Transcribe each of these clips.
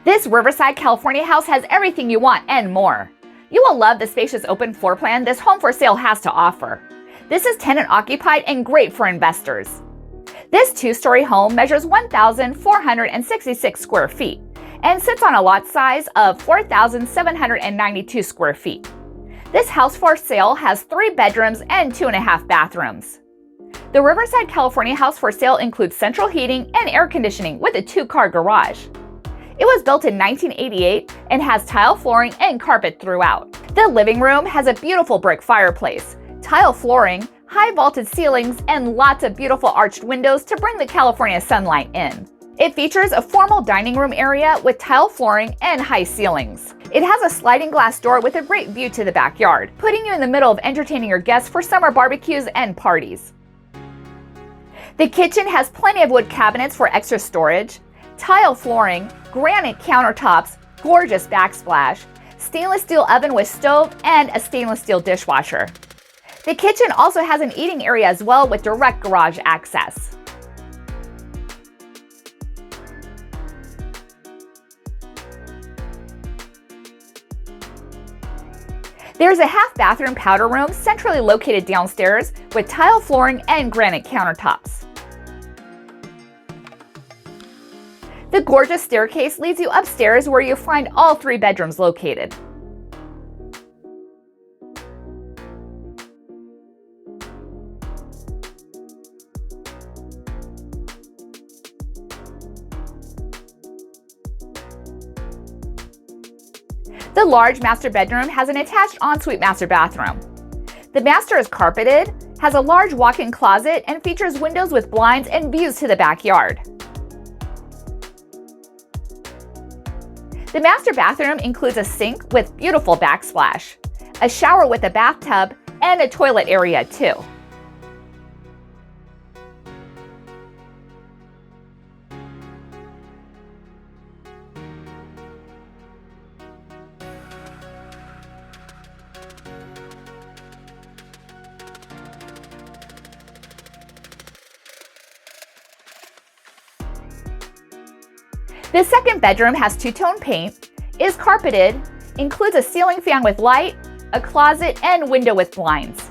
This Riverside California house has everything you want and more. You will love the spacious open floor plan this home for sale has to offer. This is tenant occupied and great for investors. This two-story home measures 1,466 square feet and sits on a lot size of 4,792 square feet. This house for sale has 3 bedrooms and 2.5 bathrooms. The Riverside California house for sale includes central heating and air conditioning with a 2-car garage. It was built in 1988 and has tile flooring and carpet throughout. The living room has a beautiful brick fireplace, tile flooring, high vaulted ceilings, and lots of beautiful arched windows to bring the California sunlight in. It features a formal dining room area with tile flooring and high ceilings. It has a sliding glass door with a great view to the backyard, putting you in the middle of entertaining your guests for summer barbecues and parties. The kitchen has plenty of wood cabinets for extra storage, tile flooring, granite countertops, gorgeous backsplash, stainless steel oven with stove, and a stainless steel dishwasher. The kitchen also has an eating area as well with direct garage access. There's a half bathroom powder room centrally located downstairs with tile flooring and granite countertops. The gorgeous staircase leads you upstairs where you find all 3 bedrooms located. The large master bedroom has an attached ensuite master bathroom. The master is carpeted, has a large walk-in closet, and features windows with blinds and views to the backyard. The master bathroom includes a sink with beautiful backsplash, a shower with a bathtub, and a toilet area too. The second bedroom has 2-tone paint, is carpeted, includes a ceiling fan with light, a closet, and window with blinds.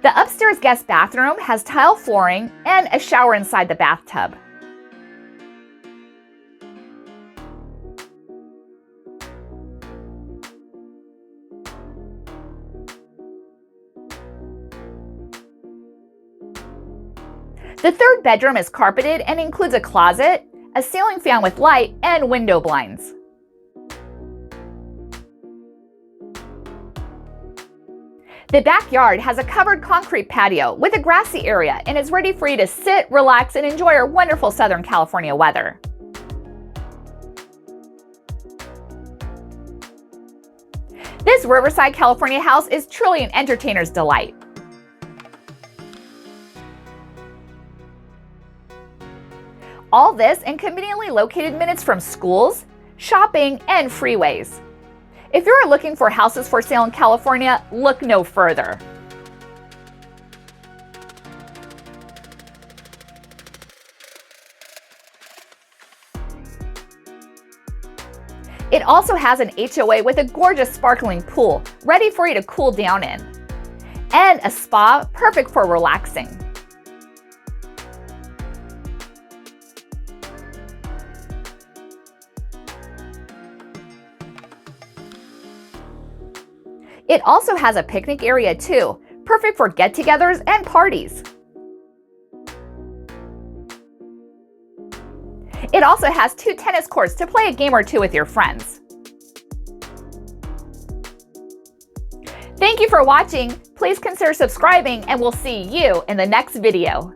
The upstairs guest bathroom has tile flooring and a shower inside the bathtub. The third bedroom is carpeted and includes a closet, a ceiling fan with light, and window blinds. The backyard has a covered concrete patio with a grassy area and is ready for you to sit, relax, and enjoy our wonderful Southern California weather. This Riverside California house is truly an entertainer's delight. All this and conveniently located minutes from schools, shopping, and freeways. If you're looking for houses for sale in California, look no further. It also has an HOA with a gorgeous sparkling pool, ready for you to cool down in, and a spa perfect for relaxing. It also has a picnic area too, perfect for get-togethers and parties. It also has 2 tennis courts to play a game or 2 with your friends. Thank you for watching. Please consider subscribing and we'll see you in the next video.